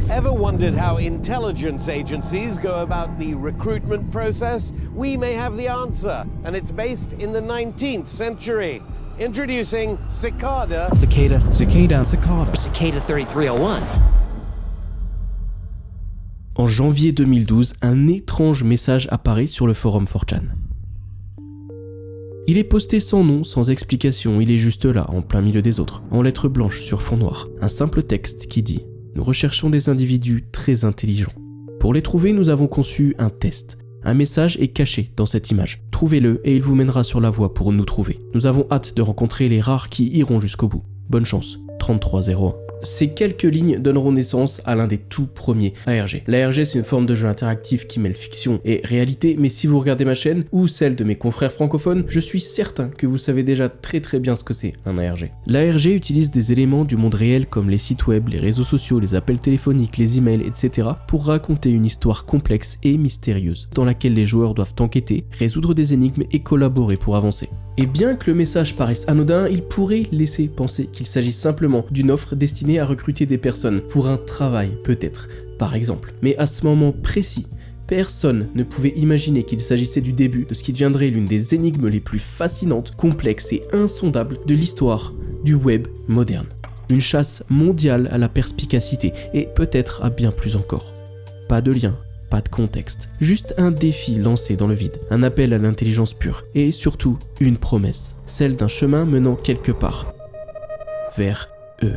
Ever wondered how intelligence agencies go about the recruitment process? We may have the answer, and it's based in the 19th century. Introducing Cicada. Cicada. Cicada. Cicada. Cicada 3301. En janvier 2012, un étrange message apparaît sur le forum 4chan. Il est posté sans nom, sans explication, il est juste là, en plein milieu des autres, en lettres blanches sur fond noir. Un simple texte qui dit « Nous recherchons des individus très intelligents. Pour les trouver, nous avons conçu un test. Un message est caché dans cette image. Trouvez-le et il vous mènera sur la voie pour nous trouver. Nous avons hâte de rencontrer les rares qui iront jusqu'au bout. Bonne chance, 3301. » Ces quelques lignes donneront naissance à l'un des tout premiers ARG. L'ARG, c'est une forme de jeu interactif qui mêle fiction et réalité, mais si vous regardez ma chaîne ou celle de mes confrères francophones, je suis certain que vous savez déjà très bien ce que c'est un ARG. L'ARG utilise des éléments du monde réel comme les sites web, les réseaux sociaux, les appels téléphoniques, les emails, etc. pour raconter une histoire complexe et mystérieuse dans laquelle les joueurs doivent enquêter, résoudre des énigmes et collaborer pour avancer. Et bien que le message paraisse anodin, il pourrait laisser penser qu'il s'agit simplement d'une offre destinée à recruter des personnes pour un travail, peut-être, par exemple. Mais à ce moment précis, personne ne pouvait imaginer qu'il s'agissait du début de ce qui deviendrait l'une des énigmes les plus fascinantes, complexes et insondables de l'histoire du web moderne. Une chasse mondiale à la perspicacité et peut-être à bien plus encore. Pas de lien. Pas de contexte, juste un défi lancé dans le vide, un appel à l'intelligence pure, et surtout une promesse, celle d'un chemin menant quelque part, vers eux.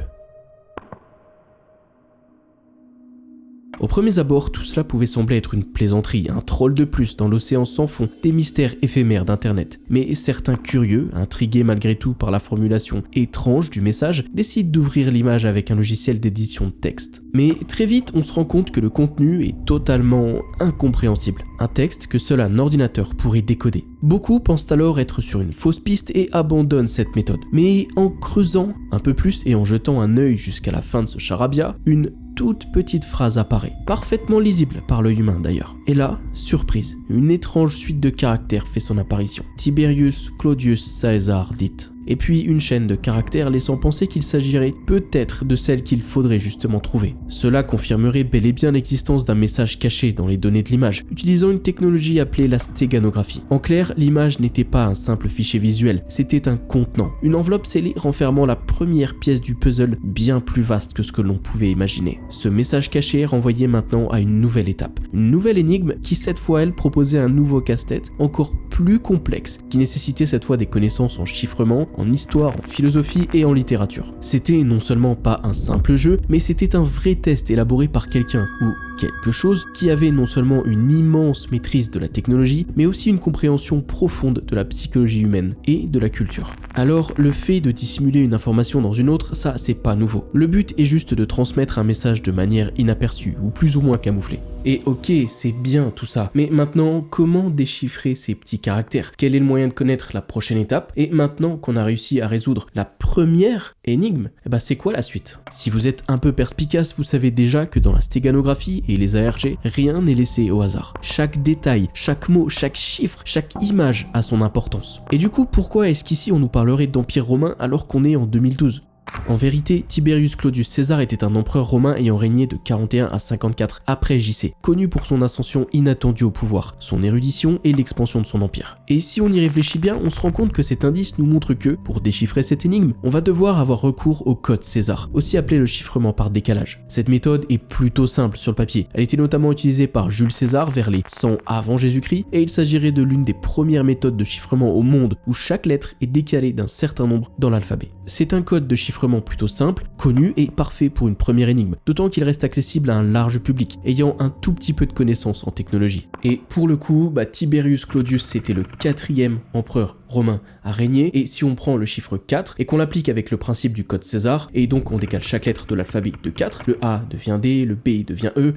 Au premier abord, tout cela pouvait sembler être une plaisanterie, un troll de plus dans l'océan sans fond des mystères éphémères d'internet. Mais certains curieux, intrigués malgré tout par la formulation étrange du message, décident d'ouvrir l'image avec un logiciel d'édition de texte. Mais très vite, on se rend compte que le contenu est totalement incompréhensible. Un texte que seul un ordinateur pourrait décoder. Beaucoup pensent alors être sur une fausse piste et abandonnent cette méthode. Mais en creusant un peu plus et en jetant un œil jusqu'à la fin de ce charabia, une toute petite phrase apparaît, parfaitement lisible par l'œil humain d'ailleurs. Et là, surprise, une étrange suite de caractères fait son apparition. Tiberius Claudius Caesar dit. Et puis une chaîne de caractères laissant penser qu'il s'agirait peut-être de celle qu'il faudrait justement trouver. Cela confirmerait bel et bien l'existence d'un message caché dans les données de l'image, utilisant une technologie appelée la stéganographie. En clair, l'image n'était pas un simple fichier visuel, c'était un contenant, une enveloppe scellée renfermant la première pièce du puzzle bien plus vaste que ce que l'on pouvait imaginer. Ce message caché renvoyait maintenant à une nouvelle étape, une nouvelle énigme qui cette fois elle proposait un nouveau casse-tête encore plus complexe, qui nécessitait cette fois des connaissances en chiffrement, en histoire, en philosophie et en littérature. C'était non seulement pas un simple jeu, mais c'était un vrai test élaboré par quelqu'un ou quelque chose qui avait non seulement une immense maîtrise de la technologie, mais aussi une compréhension profonde de la psychologie humaine et de la culture. Alors, le fait de dissimuler une information dans une autre, ça c'est pas nouveau. Le but est juste de transmettre un message de manière inaperçue ou plus ou moins camouflée. Et ok, c'est bien tout ça, mais maintenant, comment déchiffrer ces petits caractères? Quel est le moyen de connaître la prochaine étape? Et maintenant qu'on a réussi à résoudre la première énigme, c'est quoi la suite? Si vous êtes un peu perspicace, vous savez déjà que dans la stéganographie et les ARG, rien n'est laissé au hasard. Chaque détail, chaque mot, chaque chiffre, chaque image a son importance. Et du coup, pourquoi est-ce qu'ici on nous parlerait d'Empire romain alors qu'on est en 2012? En vérité, Tiberius Claudius Caesar était un empereur romain ayant régné de 41 à 54 après JC, connu pour son ascension inattendue au pouvoir, son érudition et l'expansion de son empire. Et si on y réfléchit bien, on se rend compte que cet indice nous montre que, pour déchiffrer cette énigme, on va devoir avoir recours au code César, aussi appelé le chiffrement par décalage. Cette méthode est plutôt simple sur le papier. Elle était notamment utilisée par Jules César vers les 100 avant Jésus-Christ, et il s'agirait de l'une des premières méthodes de chiffrement au monde où chaque lettre est décalée d'un certain nombre dans l'alphabet. C'est un code de chiffrement plutôt simple, connu et parfait pour une première énigme, d'autant qu'il reste accessible à un large public, ayant un tout petit peu de connaissances en technologie. Et pour le coup, Tiberius Claudius c'était le 4e empereur romain à régner, et si on prend le chiffre 4 et qu'on l'applique avec le principe du code César, et donc on décale chaque lettre de l'alphabet de 4, le A devient D, le B devient E,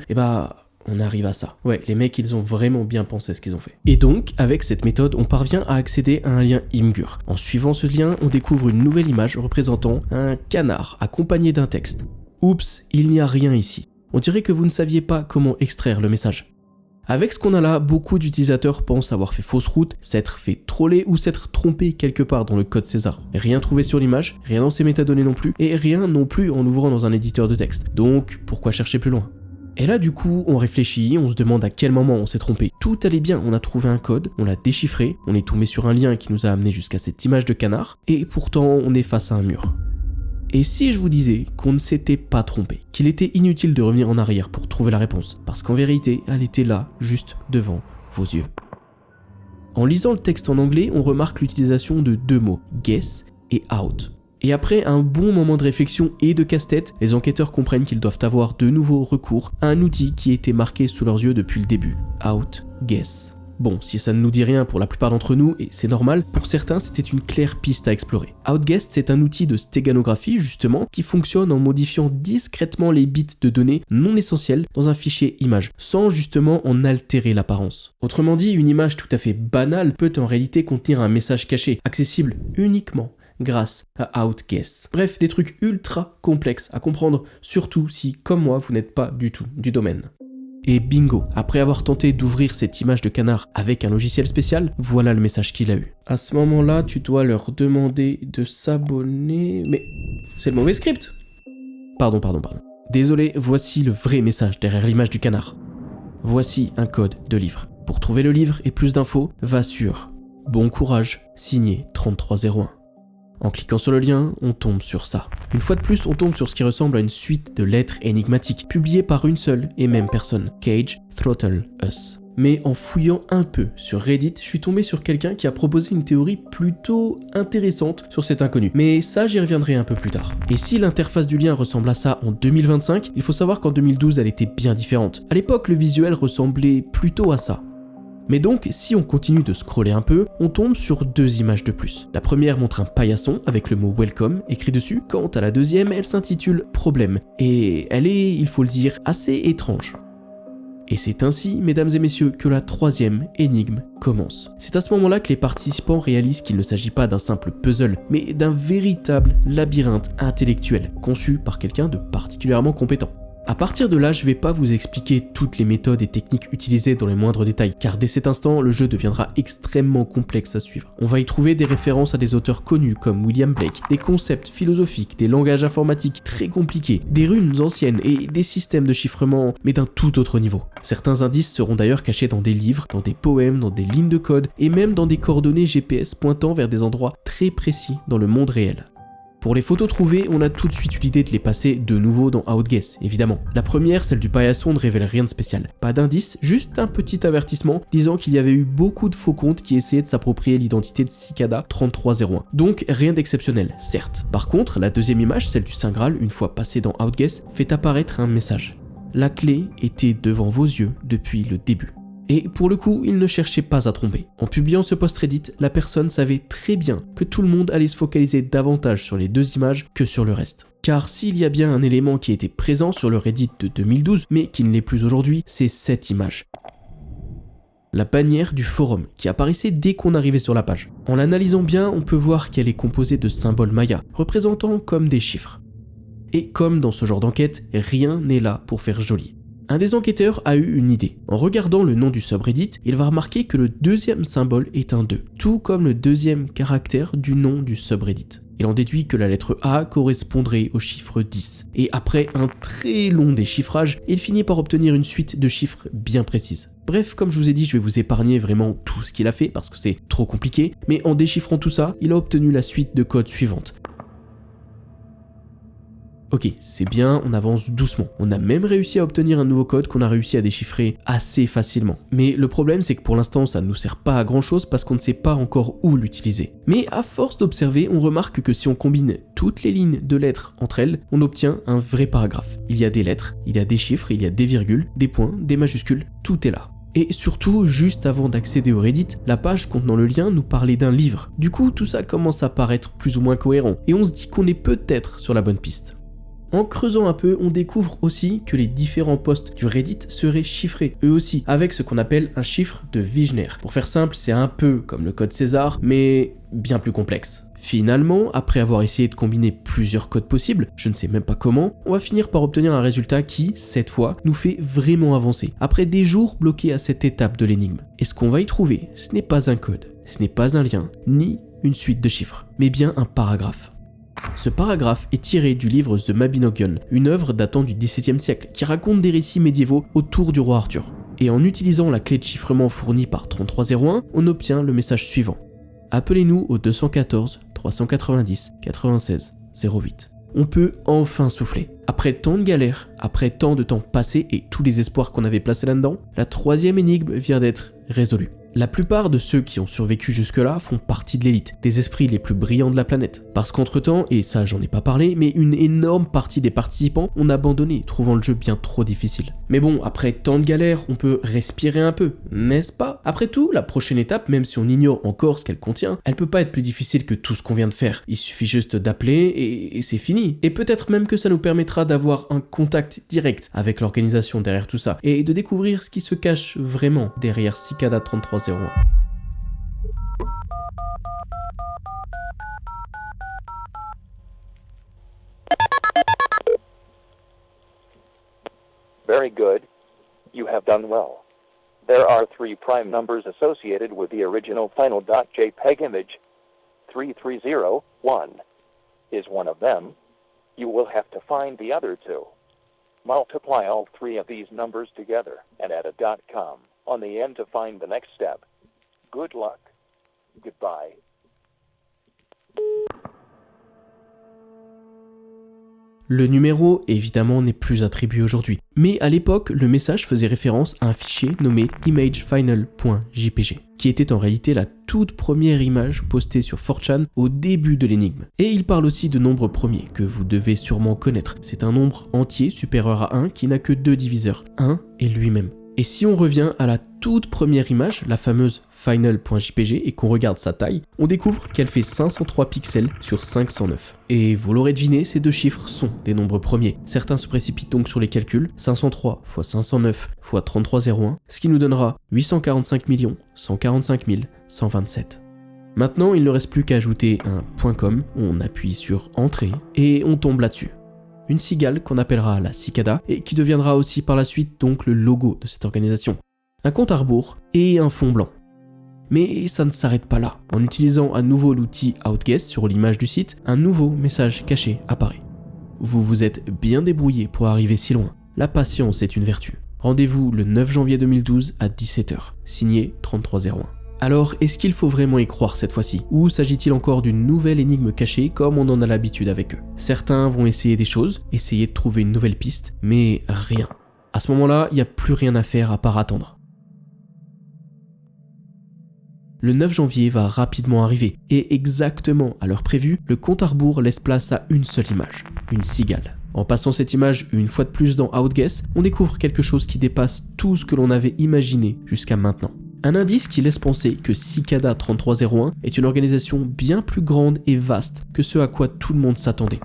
on arrive à ça. Ouais, les mecs, ils ont vraiment bien pensé ce qu'ils ont fait. Et donc, avec cette méthode, on parvient à accéder à un lien Imgur. En suivant ce lien, on découvre une nouvelle image représentant un canard accompagné d'un texte. Oups, il n'y a rien ici. On dirait que vous ne saviez pas comment extraire le message. Avec ce qu'on a là, beaucoup d'utilisateurs pensent avoir fait fausse route, s'être fait troller ou s'être trompé quelque part dans le code César. Rien trouvé sur l'image, rien dans ses métadonnées non plus, et rien non plus en ouvrant dans un éditeur de texte. Donc, pourquoi chercher plus loin ? Et là du coup, on réfléchit, on se demande à quel moment on s'est trompé. Tout allait bien, on a trouvé un code, on l'a déchiffré, on est tombé sur un lien qui nous a amené jusqu'à cette image de canard, et pourtant on est face à un mur. Et si je vous disais qu'on ne s'était pas trompé, qu'il était inutile de revenir en arrière pour trouver la réponse, parce qu'en vérité, elle était là, juste devant vos yeux. En lisant le texte en anglais, on remarque l'utilisation de deux mots, guess et out. Et après un bon moment de réflexion et de casse-tête, les enquêteurs comprennent qu'ils doivent avoir de nouveau recours à un outil qui était marqué sous leurs yeux depuis le début, outguess. Bon, si ça ne nous dit rien pour la plupart d'entre nous, et c'est normal, pour certains c'était une claire piste à explorer. Outguess, c'est un outil de stéganographie justement qui fonctionne en modifiant discrètement les bits de données non essentielles dans un fichier image, sans justement en altérer l'apparence. Autrement dit, une image tout à fait banale peut en réalité contenir un message caché, accessible uniquement grâce à outguess. Bref, des trucs ultra complexes à comprendre, surtout si, comme moi, vous n'êtes pas du tout du domaine. Et bingo, après avoir tenté d'ouvrir cette image de canard avec un logiciel spécial, voilà le message qu'il a eu. À ce moment-là, tu dois leur demander de s'abonner... Mais c'est le mauvais script. Pardon. Désolé, voici le vrai message derrière l'image du canard. Voici un code de livre. Pour trouver le livre et plus d'infos, va sur Bon courage, signé 3301. En cliquant sur le lien, on tombe sur ça. Une fois de plus, on tombe sur ce qui ressemble à une suite de lettres énigmatiques, publiées par une seule et même personne, Cage Throttle Us. Mais en fouillant un peu sur Reddit, je suis tombé sur quelqu'un qui a proposé une théorie plutôt intéressante sur cet inconnu. Mais ça, j'y reviendrai un peu plus tard. Et si l'interface du lien ressemble à ça en 2025, il faut savoir qu'en 2012, elle était bien différente. À l'époque, le visuel ressemblait plutôt à ça. Mais donc, si on continue de scroller un peu, on tombe sur deux images de plus. La première montre un paillasson avec le mot Welcome écrit dessus, quant à la deuxième, elle s'intitule Problème. Et elle est, il faut le dire, assez étrange. Et c'est ainsi, mesdames et messieurs, que la troisième énigme commence. C'est à ce moment-là que les participants réalisent qu'il ne s'agit pas d'un simple puzzle, mais d'un véritable labyrinthe intellectuel, conçu par quelqu'un de particulièrement compétent. À partir de là, je vais pas vous expliquer toutes les méthodes et techniques utilisées dans les moindres détails, car dès cet instant, le jeu deviendra extrêmement complexe à suivre. On va y trouver des références à des auteurs connus comme William Blake, des concepts philosophiques, des langages informatiques très compliqués, des runes anciennes et des systèmes de chiffrement, mais d'un tout autre niveau. Certains indices seront d'ailleurs cachés dans des livres, dans des poèmes, dans des lignes de code, et même dans des coordonnées GPS pointant vers des endroits très précis dans le monde réel. Pour les photos trouvées, on a tout de suite eu l'idée de les passer de nouveau dans Outguess, évidemment. La première, celle du paillasson, ne révèle rien de spécial. Pas d'indice, juste un petit avertissement disant qu'il y avait eu beaucoup de faux comptes qui essayaient de s'approprier l'identité de Cicada 3301. Donc rien d'exceptionnel, certes. Par contre, la deuxième image, celle du Saint Graal, une fois passée dans Outguess, fait apparaître un message. La clé était devant vos yeux depuis le début. Et pour le coup, il ne cherchait pas à tromper. En publiant ce post Reddit, la personne savait très bien que tout le monde allait se focaliser davantage sur les deux images que sur le reste. Car s'il y a bien un élément qui était présent sur le Reddit de 2012, mais qui ne l'est plus aujourd'hui, c'est cette image. La bannière du forum, qui apparaissait dès qu'on arrivait sur la page. En l'analysant bien, on peut voir qu'elle est composée de symboles mayas, représentant comme des chiffres. Et comme dans ce genre d'enquête, rien n'est là pour faire joli. Un des enquêteurs a eu une idée. En regardant le nom du subreddit, il va remarquer que le deuxième symbole est un 2, tout comme le deuxième caractère du nom du subreddit. Il en déduit que la lettre A correspondrait au chiffre 10. Et après un très long déchiffrage, il finit par obtenir une suite de chiffres bien précises. Bref, comme je vous ai dit, je vais vous épargner vraiment tout ce qu'il a fait parce que c'est trop compliqué, mais en déchiffrant tout ça, il a obtenu la suite de codes suivante. Ok, c'est bien, on avance doucement. On a même réussi à obtenir un nouveau code qu'on a réussi à déchiffrer assez facilement. Mais le problème, c'est que pour l'instant, ça ne nous sert pas à grand chose parce qu'on ne sait pas encore où l'utiliser. Mais à force d'observer, on remarque que si on combine toutes les lignes de lettres entre elles, on obtient un vrai paragraphe. Il y a des lettres, il y a des chiffres, il y a des virgules, des points, des majuscules, tout est là. Et surtout, juste avant d'accéder au Reddit, la page contenant le lien nous parlait d'un livre. Du coup, tout ça commence à paraître plus ou moins cohérent, et on se dit qu'on est peut-être sur la bonne piste. En creusant un peu, on découvre aussi que les différents posts du Reddit seraient chiffrés, eux aussi, avec ce qu'on appelle un chiffre de Wigner. Pour faire simple, c'est un peu comme le code César, mais bien plus complexe. Finalement, après avoir essayé de combiner plusieurs codes possibles, je ne sais même pas comment, on va finir par obtenir un résultat qui, cette fois, nous fait vraiment avancer, après des jours bloqués à cette étape de l'énigme. Et ce qu'on va y trouver, ce n'est pas un code, ce n'est pas un lien, ni une suite de chiffres, mais bien un paragraphe. Ce paragraphe est tiré du livre The Mabinogion, une œuvre datant du XVIIe siècle qui raconte des récits médiévaux autour du roi Arthur. Et en utilisant la clé de chiffrement fournie par 3301, on obtient le message suivant. Appelez-nous au 214 390 96 08. On peut enfin souffler. Après tant de galères, après tant de temps passé et tous les espoirs qu'on avait placés là-dedans, la troisième énigme vient d'être résolue. La plupart de ceux qui ont survécu jusque-là font partie de l'élite, des esprits les plus brillants de la planète. Parce qu'entre-temps, et ça j'en ai pas parlé, mais une énorme partie des participants ont abandonné, trouvant le jeu bien trop difficile. Mais bon, après tant de galères, on peut respirer un peu, n'est-ce pas? Après tout, la prochaine étape, même si on ignore encore ce qu'elle contient, elle peut pas être plus difficile que tout ce qu'on vient de faire. Il suffit juste d'appeler et c'est fini. Et peut-être même que ça nous permettra d'avoir un contact direct avec l'organisation derrière tout ça, et de découvrir ce qui se cache vraiment derrière Cicada 3301. Very good. You have done well. There are 3 prime numbers associated with the original final .jpeg image. 3301 is one of them. You will have to find the other 2. Multiply all 3 of these numbers together and add a .com on the end to find the next step. Good luck. Goodbye. Le numéro, évidemment, n'est plus attribué aujourd'hui. Mais à l'époque, le message faisait référence à un fichier nommé imagefinal.jpg, qui était en réalité la toute première image postée sur 4chan au début de l'énigme. Et il parle aussi de nombre premier, que vous devez sûrement connaître. C'est un nombre entier supérieur à 1 qui n'a que 2 diviseurs, 1 et lui-même. Et si on revient à la toute première image, la fameuse final.jpg, et qu'on regarde sa taille, on découvre qu'elle fait 503 pixels sur 509. Et vous l'aurez deviné, ces deux chiffres sont des nombres premiers. Certains se précipitent donc sur les calculs, 503 x 509 x 3301, ce qui nous donnera 845 145 127. Maintenant, il ne reste plus qu'à ajouter un .com, on appuie sur Entrée, et on tombe là-dessus. Une cigale qu'on appellera la Cicada et qui deviendra aussi par la suite donc le logo de cette organisation. Un compte à rebours et un fond blanc. Mais ça ne s'arrête pas là. En utilisant à nouveau l'outil Outguess sur l'image du site, un nouveau message caché apparaît. Vous vous êtes bien débrouillé pour arriver si loin. La patience est une vertu. Rendez-vous le 9 janvier 2012 à 17h, signé 3301. Alors, est-ce qu'il faut vraiment y croire cette fois-ci? Ou s'agit-il encore d'une nouvelle énigme cachée comme on en a l'habitude avec eux? Certains vont essayer des choses, essayer de trouver une nouvelle piste, mais rien. À ce moment-là, il n'y a plus rien à faire à part attendre. Le 9 janvier va rapidement arriver, et exactement à l'heure prévue, le compte à rebours laisse place à une seule image, une cigale. En passant cette image une fois de plus dans Outguess, on découvre quelque chose qui dépasse tout ce que l'on avait imaginé jusqu'à maintenant. Un indice qui laisse penser que Cicada 3301 est une organisation bien plus grande et vaste que ce à quoi tout le monde s'attendait.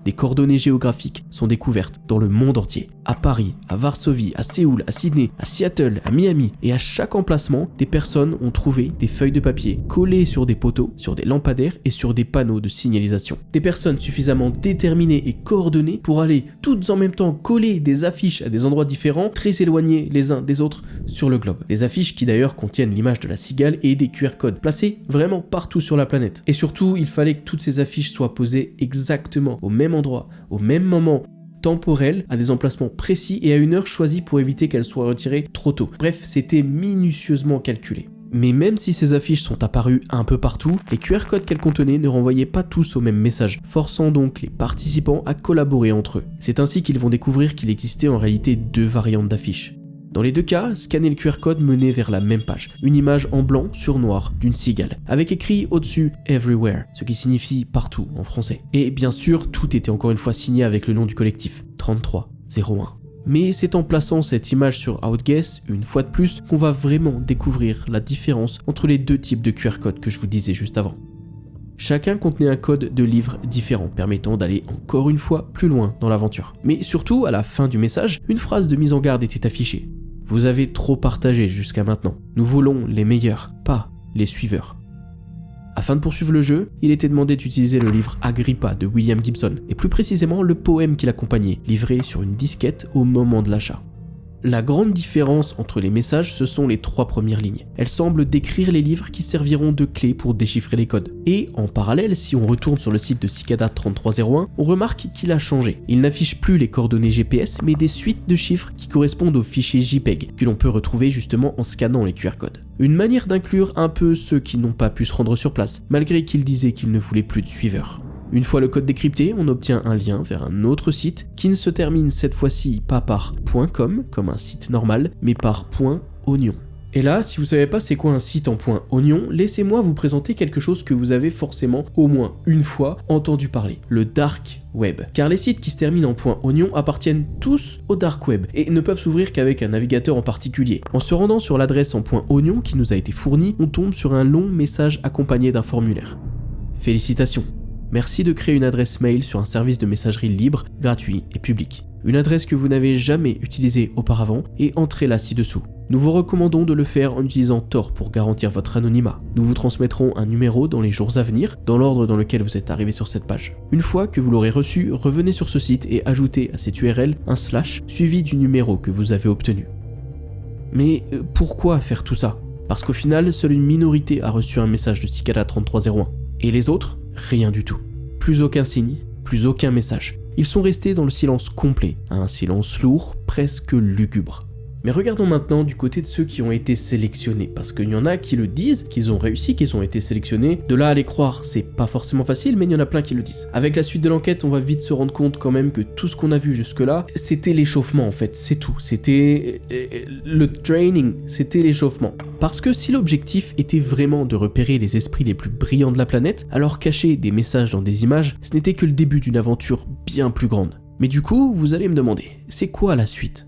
Des coordonnées géographiques sont découvertes dans le monde entier. À Paris, à Varsovie, à Séoul, à Sydney, à Seattle, à Miami. Et à chaque emplacement, des personnes ont trouvé des feuilles de papier collées sur des poteaux, sur des lampadaires et sur des panneaux de signalisation. Des personnes suffisamment déterminées et coordonnées pour aller toutes en même temps coller des affiches à des endroits différents, très éloignés les uns des autres sur le globe. Des affiches qui d'ailleurs contiennent l'image de la cigale et des QR codes placés vraiment partout sur la planète. Et surtout, il fallait que toutes ces affiches soient posées exactement au même endroit, au même moment temporel, à des emplacements précis et à une heure choisie pour éviter qu'elles soient retirées trop tôt. Bref, c'était minutieusement calculé. Mais même si ces affiches sont apparues un peu partout, les QR codes qu'elles contenaient ne renvoyaient pas tous au même message, forçant donc les participants à collaborer entre eux. C'est ainsi qu'ils vont découvrir qu'il existait en réalité 2 variantes d'affiches. Dans les 2 cas, scanner le QR code menait vers la même page, une image en blanc sur noir d'une cigale, avec écrit au-dessus « Everywhere », ce qui signifie « partout » en français. Et bien sûr, tout était encore une fois signé avec le nom du collectif, 3301. Mais c'est en plaçant cette image sur Outguess, une fois de plus, qu'on va vraiment découvrir la différence entre les 2 types de QR codes que je vous disais juste avant. Chacun contenait un code de livre différent, permettant d'aller encore une fois plus loin dans l'aventure. Mais surtout, à la fin du message, une phrase de mise en garde était affichée. Vous avez trop partagé jusqu'à maintenant. Nous voulons les meilleurs, pas les suiveurs. Afin de poursuivre le jeu, il était demandé d'utiliser le livre Agrippa de William Gibson, et plus précisément le poème qui l'accompagnait, livré sur une disquette au moment de l'achat. La grande différence entre les messages, ce sont les 3 premières lignes. Elles semblent décrire les livres qui serviront de clé pour déchiffrer les codes. Et en parallèle, si on retourne sur le site de Cicada 3301, on remarque qu'il a changé. Il n'affiche plus les coordonnées GPS, mais des suites de chiffres qui correspondent aux fichiers JPEG, que l'on peut retrouver justement en scannant les QR codes. Une manière d'inclure un peu ceux qui n'ont pas pu se rendre sur place, malgré qu'il disait qu'il ne voulait plus de suiveurs. Une fois le code décrypté, on obtient un lien vers un autre site qui ne se termine cette fois-ci pas par .com comme un site normal, mais par .oignon. Et là, si vous savez pas c'est quoi un site en .oignon, laissez-moi vous présenter quelque chose que vous avez forcément au moins une fois entendu parler, le dark web. Car les sites qui se terminent en .oignon appartiennent tous au dark web et ne peuvent s'ouvrir qu'avec un navigateur en particulier. En se rendant sur l'adresse en .oignon qui nous a été fournie, on tombe sur un long message accompagné d'un formulaire. Félicitations. Merci de créer une adresse mail sur un service de messagerie libre, gratuit et public. Une adresse que vous n'avez jamais utilisée auparavant et entrez-la ci-dessous. Nous vous recommandons de le faire en utilisant Tor pour garantir votre anonymat. Nous vous transmettrons un numéro dans les jours à venir, dans l'ordre dans lequel vous êtes arrivé sur cette page. Une fois que vous l'aurez reçu, revenez sur ce site et ajoutez à cette URL un / suivi du numéro que vous avez obtenu. Mais pourquoi faire tout ça ? Parce qu'au final, seule une minorité a reçu un message de Cicada 3301. Et les autres ? Rien du tout. Plus aucun signe, plus aucun message. Ils sont restés dans le silence complet, un silence lourd, presque lugubre. Mais regardons maintenant du côté de ceux qui ont été sélectionnés, parce qu'il y en a qui le disent, qu'ils ont réussi, qu'ils ont été sélectionnés. De là à les croire, c'est pas forcément facile, mais il y en a plein qui le disent. Avec la suite de l'enquête, on va vite se rendre compte quand même que tout ce qu'on a vu jusque-là, c'était l'échauffement en fait, c'est tout. C'était le training, c'était l'échauffement. Parce que si l'objectif était vraiment de repérer les esprits les plus brillants de la planète, alors cacher des messages dans des images, ce n'était que le début d'une aventure bien plus grande. Mais du coup, vous allez me demander, c'est quoi la suite ?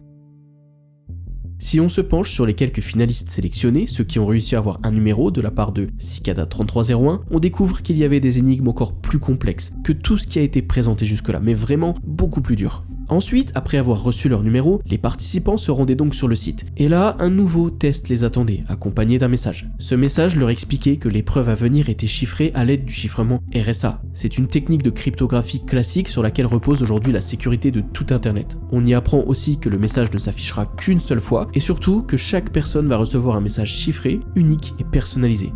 Si on se penche sur les quelques finalistes sélectionnés, ceux qui ont réussi à avoir un numéro de la part de Cicada 3301, on découvre qu'il y avait des énigmes encore plus complexes que tout ce qui a été présenté jusque-là, mais vraiment beaucoup plus dur. Ensuite, après avoir reçu leur numéro, les participants se rendaient donc sur le site. Et là, un nouveau test les attendait, accompagné d'un message. Ce message leur expliquait que l'épreuve à venir était chiffrée à l'aide du chiffrement RSA. C'est une technique de cryptographie classique sur laquelle repose aujourd'hui la sécurité de tout Internet. On y apprend aussi que le message ne s'affichera qu'une seule fois, et surtout que chaque personne va recevoir un message chiffré, unique et personnalisé.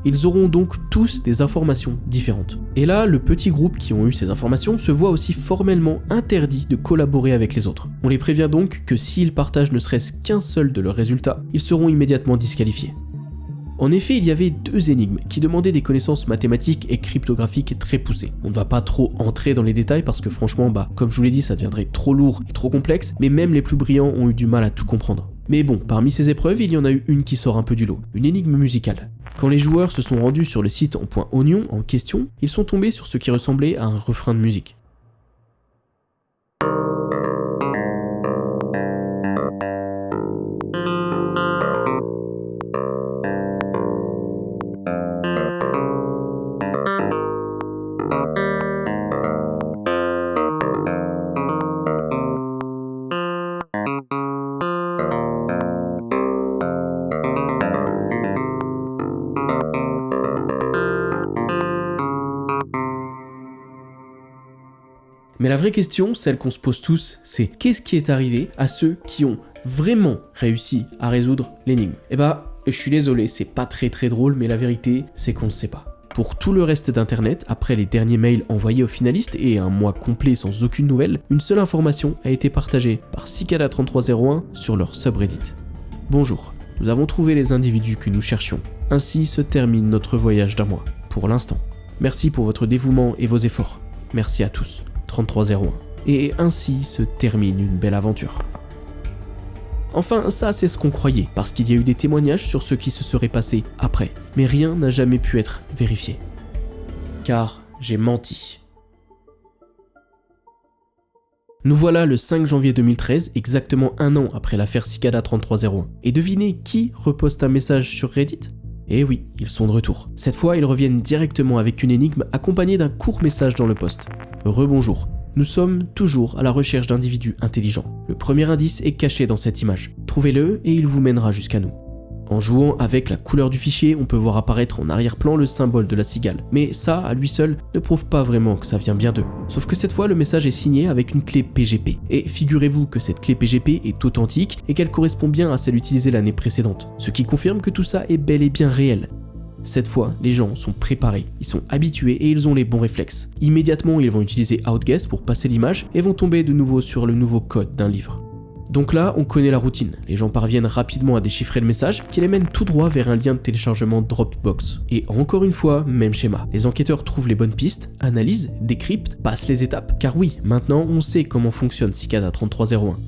Ils auront donc tous des informations différentes. Et là, le petit groupe qui ont eu ces informations se voit aussi formellement interdit de collaborer avec les autres. On les prévient donc que s'ils partagent ne serait-ce qu'un seul de leurs résultats, ils seront immédiatement disqualifiés. En effet, il y avait 2 énigmes qui demandaient des connaissances mathématiques et cryptographiques très poussées. On ne va pas trop entrer dans les détails parce que franchement, comme je vous l'ai dit, ça deviendrait trop lourd et trop complexe, mais même les plus brillants ont eu du mal à tout comprendre. Mais bon, parmi ces épreuves, il y en a eu une qui sort un peu du lot, une énigme musicale. Quand les joueurs se sont rendus sur le site en .oignon en question, ils sont tombés sur ce qui ressemblait à un refrain de musique. Mais la vraie question, celle qu'on se pose tous, c'est qu'est-ce qui est arrivé à ceux qui ont vraiment réussi à résoudre l'énigme ? Je suis désolé, c'est pas très drôle, mais la vérité, c'est qu'on ne sait pas. Pour tout le reste d'internet, après les derniers mails envoyés aux finalistes et un mois complet sans aucune nouvelle, une seule information a été partagée par Cicada 3301 sur leur subreddit. Bonjour, nous avons trouvé les individus que nous cherchions. Ainsi se termine notre voyage d'un mois, pour l'instant. Merci pour votre dévouement et vos efforts. Merci à tous. 3301. Et ainsi se termine une belle aventure. Enfin, ça c'est ce qu'on croyait, parce qu'il y a eu des témoignages sur ce qui se serait passé après, mais rien n'a jamais pu être vérifié. Car j'ai menti. Nous voilà le 5 janvier 2013, exactement un an après l'affaire Cicada 3301. Et devinez qui reposte un message sur Reddit ? Eh oui, ils sont de retour. Cette fois, ils reviennent directement avec une énigme accompagnée d'un court message dans le post. Rebonjour. Nous sommes toujours à la recherche d'individus intelligents. Le premier indice est caché dans cette image. Trouvez-le et il vous mènera jusqu'à nous. En jouant avec la couleur du fichier, on peut voir apparaître en arrière-plan le symbole de la cigale. Mais ça, à lui seul, ne prouve pas vraiment que ça vient bien d'eux. Sauf que cette fois, le message est signé avec une clé PGP. Et figurez-vous que cette clé PGP est authentique et qu'elle correspond bien à celle utilisée l'année précédente. Ce qui confirme que tout ça est bel et bien réel. Cette fois, les gens sont préparés, ils sont habitués et ils ont les bons réflexes. Immédiatement, ils vont utiliser Outguess pour passer l'image et vont tomber de nouveau sur le nouveau code d'un livre. Donc là, on connaît la routine. Les gens parviennent rapidement à déchiffrer le message qui les mène tout droit vers un lien de téléchargement Dropbox. Et encore une fois, même schéma. Les enquêteurs trouvent les bonnes pistes, analysent, décryptent, passent les étapes. Car oui, maintenant on sait comment fonctionne Cicada 3301.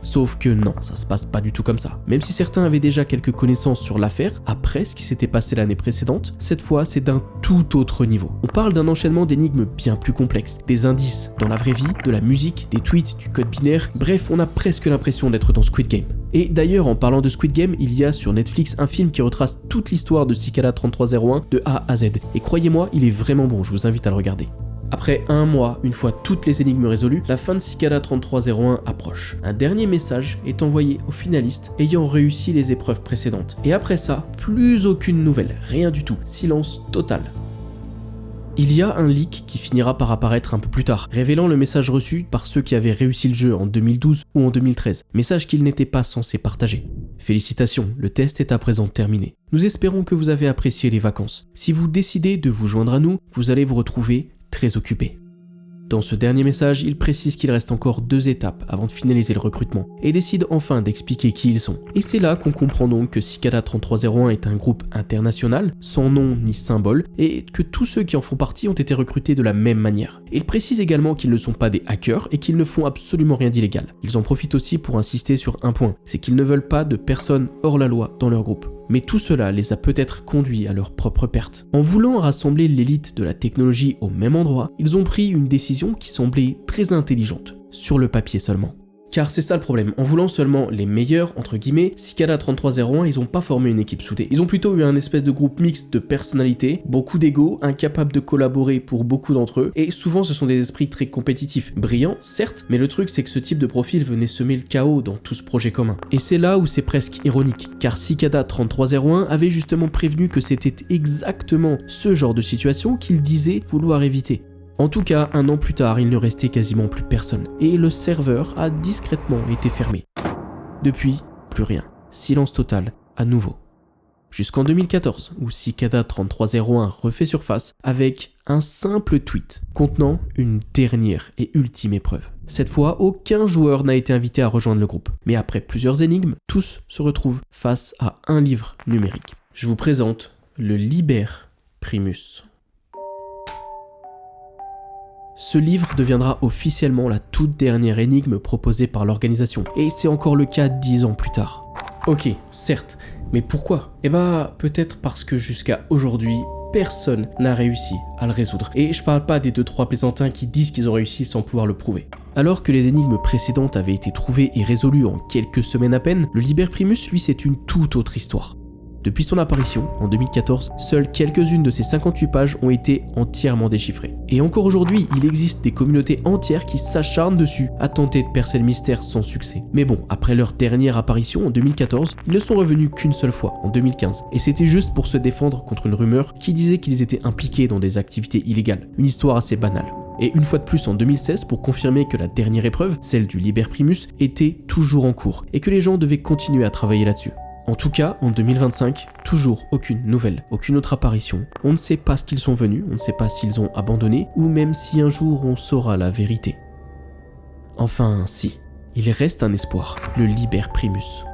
Sauf que non, ça se passe pas du tout comme ça. Même si certains avaient déjà quelques connaissances sur l'affaire, après ce qui s'était passé l'année précédente, cette fois c'est d'un tout autre niveau. On parle d'un enchaînement d'énigmes bien plus complexes, des indices dans la vraie vie, de la musique, des tweets, du code binaire, bref, on a presque l'impression d'être dans Squid Game. Et d'ailleurs, en parlant de Squid Game, il y a sur Netflix un film qui retrace toute l'histoire de Cicada 3301 de A à Z. Et croyez-moi, il est vraiment bon, je vous invite à le regarder. Après un mois, une fois toutes les énigmes résolues, la fin de Cicada 3301 approche. Un dernier message est envoyé aux finalistes ayant réussi les épreuves précédentes. Et après ça, plus aucune nouvelle, rien du tout, silence total. Il y a un leak qui finira par apparaître un peu plus tard, révélant le message reçu par ceux qui avaient réussi le jeu en 2012 ou en 2013, message qu'ils n'étaient pas censés partager. Félicitations, le test est à présent terminé. Nous espérons que vous avez apprécié les vacances. Si vous décidez de vous joindre à nous, vous allez vous retrouver très occupé. Dans ce dernier message, il précise qu'il reste encore 2 étapes avant de finaliser le recrutement et décide enfin d'expliquer qui ils sont. Et c'est là qu'on comprend donc que Cicada 3301 est un groupe international, sans nom ni symbole, et que tous ceux qui en font partie ont été recrutés de la même manière. Il précise également qu'ils ne sont pas des hackers et qu'ils ne font absolument rien d'illégal. Ils en profitent aussi pour insister sur un point, c'est qu'ils ne veulent pas de personnes hors la loi dans leur groupe. Mais tout cela les a peut-être conduits à leur propre perte. En voulant rassembler l'élite de la technologie au même endroit, ils ont pris une décision qui semblait très intelligente, sur le papier seulement. Car c'est ça le problème, en voulant seulement les meilleurs, entre guillemets, Cicada 3301, ils ont pas formé une équipe soudée. Ils ont plutôt eu un espèce de groupe mixte de personnalités, beaucoup d'ego, incapables de collaborer pour beaucoup d'entre eux, et souvent ce sont des esprits très compétitifs, brillants, certes, mais le truc c'est que ce type de profil venait semer le chaos dans tout ce projet commun. Et c'est là où c'est presque ironique, car Cicada 3301 avait justement prévenu que c'était exactement ce genre de situation qu'il disait vouloir éviter. En tout cas, un an plus tard, il ne restait quasiment plus personne, et le serveur a discrètement été fermé. Depuis, plus rien. Silence total, à nouveau. Jusqu'en 2014, où Cicada 3301 refait surface avec un simple tweet contenant une dernière et ultime épreuve. Cette fois, aucun joueur n'a été invité à rejoindre le groupe. Mais après plusieurs énigmes, tous se retrouvent face à un livre numérique. Je vous présente le Liber Primus. Ce livre deviendra officiellement la toute dernière énigme proposée par l'organisation, et c'est encore le cas 10 ans plus tard. Ok, certes, mais pourquoi ? Eh bah, peut-être parce que jusqu'à aujourd'hui, personne n'a réussi à le résoudre. Et je parle pas des 2-3 plaisantins qui disent qu'ils ont réussi sans pouvoir le prouver. Alors que les énigmes précédentes avaient été trouvées et résolues en quelques semaines à peine, le Liber Primus, lui, c'est une toute autre histoire. Depuis son apparition, en 2014, seules quelques-unes de ces 58 pages ont été entièrement déchiffrées. Et encore aujourd'hui, il existe des communautés entières qui s'acharnent dessus à tenter de percer le mystère sans succès. Mais bon, après leur dernière apparition en 2014, ils ne sont revenus qu'une seule fois, en 2015. Et c'était juste pour se défendre contre une rumeur qui disait qu'ils étaient impliqués dans des activités illégales. Une histoire assez banale. Et une fois de plus en 2016 pour confirmer que la dernière épreuve, celle du Liber Primus, était toujours en cours et que les gens devaient continuer à travailler là-dessus. En tout cas, en 2025, toujours aucune nouvelle, aucune autre apparition. On ne sait pas ce qu'ils sont venus, on ne sait pas s'ils ont abandonné, ou même si un jour on saura la vérité. Enfin, si, il reste un espoir, le Liber Primus.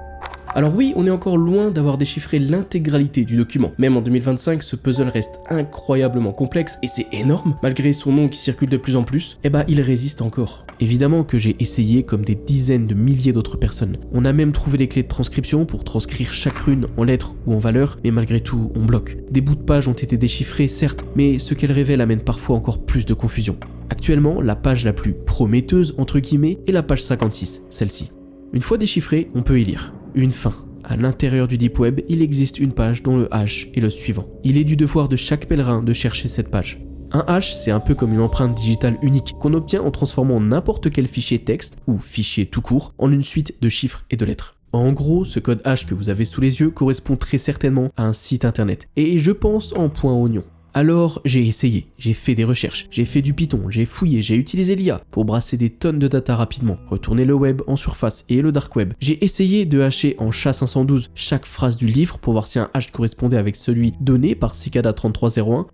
Alors oui, on est encore loin d'avoir déchiffré l'intégralité du document. Même en 2025, ce puzzle reste incroyablement complexe, et c'est énorme, malgré son nom qui circule de plus en plus, il résiste encore. Évidemment que j'ai essayé comme des dizaines de milliers d'autres personnes. On a même trouvé les clés de transcription pour transcrire chaque rune en lettres ou en valeurs, mais malgré tout, on bloque. Des bouts de pages ont été déchiffrés, certes, mais ce qu'elles révèlent amène parfois encore plus de confusion. Actuellement, la page la plus prometteuse, entre guillemets, est la page 56, celle-ci. Une fois déchiffrée, on peut y lire. Une fin. À l'intérieur du Deep Web, il existe une page dont le H est le suivant. Il est du devoir de chaque pèlerin de chercher cette page. Un hash, c'est un peu comme une empreinte digitale unique qu'on obtient en transformant n'importe quel fichier texte, ou fichier tout court, en une suite de chiffres et de lettres. En gros, ce code hash que vous avez sous les yeux correspond très certainement à un site internet, et je pense en point oignon. Alors j'ai essayé, j'ai fait des recherches, j'ai fait du Python, j'ai fouillé, j'ai utilisé l'IA pour brasser des tonnes de data rapidement, retourner le web en surface et le dark web. J'ai essayé de hasher en SHA-512 chaque phrase du livre pour voir si un hash correspondait avec celui donné par Cicada 3301.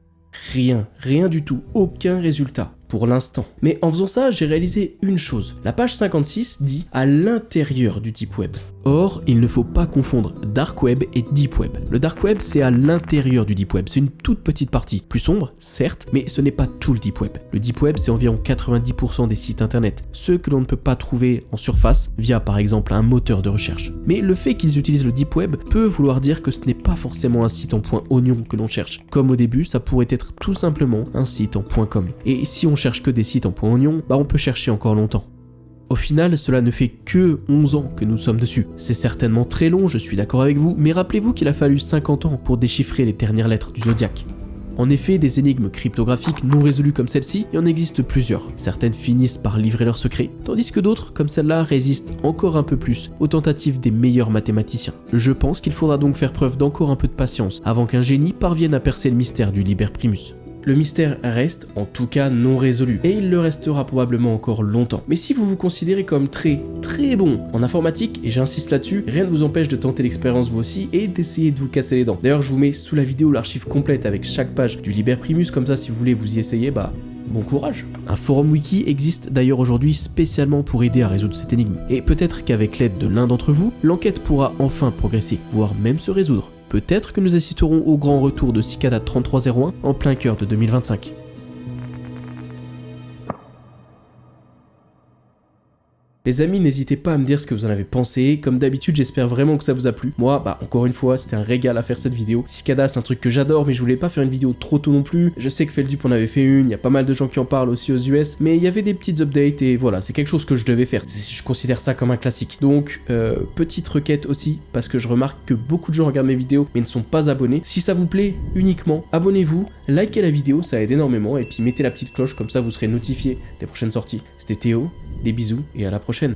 Rien du tout, aucun résultat. Pour l'instant. Mais en faisant ça, j'ai réalisé une chose. La page 56 dit « à l'intérieur du Deep Web ». Or, il ne faut pas confondre Dark Web et Deep Web. Le Dark Web, c'est à l'intérieur du Deep Web. C'est une toute petite partie. Plus sombre, certes, mais ce n'est pas tout le Deep Web. Le Deep Web, c'est environ 90% des sites internet. Ceux que l'on ne peut pas trouver en surface via, par exemple, un moteur de recherche. Mais le fait qu'ils utilisent le Deep Web peut vouloir dire que ce n'est pas forcément un site en .oignon que l'on cherche. Comme au début, ça pourrait être tout simplement un site en .com. Et si on cherche que des sites en .oignon, on peut chercher encore longtemps. Au final, cela ne fait que 11 ans que nous sommes dessus. C'est certainement très long, je suis d'accord avec vous, mais rappelez-vous qu'il a fallu 50 ans pour déchiffrer les dernières lettres du zodiaque. En effet, des énigmes cryptographiques non résolues comme celle-ci, il y en existe plusieurs. Certaines finissent par livrer leurs secrets, tandis que d'autres, comme celle-là, résistent encore un peu plus aux tentatives des meilleurs mathématiciens. Je pense qu'il faudra donc faire preuve d'encore un peu de patience avant qu'un génie parvienne à percer le mystère du Liber Primus. Le mystère reste, en tout cas, non résolu, et il le restera probablement encore longtemps. Mais si vous vous considérez comme très bon en informatique, et j'insiste là-dessus, rien ne vous empêche de tenter l'expérience vous aussi et d'essayer de vous casser les dents. D'ailleurs, je vous mets sous la vidéo l'archive complète avec chaque page du Liber Primus, comme ça si vous voulez vous y essayer, bon courage. Un forum wiki existe d'ailleurs aujourd'hui spécialement pour aider à résoudre cette énigme. Et peut-être qu'avec l'aide de l'un d'entre vous, l'enquête pourra enfin progresser, voire même se résoudre. Peut-être que nous assisterons au grand retour de Cicada 3301 en plein cœur de 2025. Les amis, n'hésitez pas à me dire ce que vous en avez pensé. Comme d'habitude, j'espère vraiment que ça vous a plu. Moi, encore une fois, c'était un régal à faire cette vidéo. Cicada, c'est un truc que j'adore, mais je voulais pas faire une vidéo trop tôt non plus. Je sais que Feldup en avait fait une, il y a pas mal de gens qui en parlent aussi aux US, mais il y avait des petites updates et voilà, c'est quelque chose que je devais faire. Je considère ça comme un classique. Donc, petite requête aussi, parce que je remarque que beaucoup de gens regardent mes vidéos, mais ne sont pas abonnés. Si ça vous plaît uniquement, abonnez-vous, likez la vidéo, ça aide énormément, et puis mettez la petite cloche, comme ça vous serez notifié des prochaines sorties. C'était Théo. Des bisous et à la prochaine.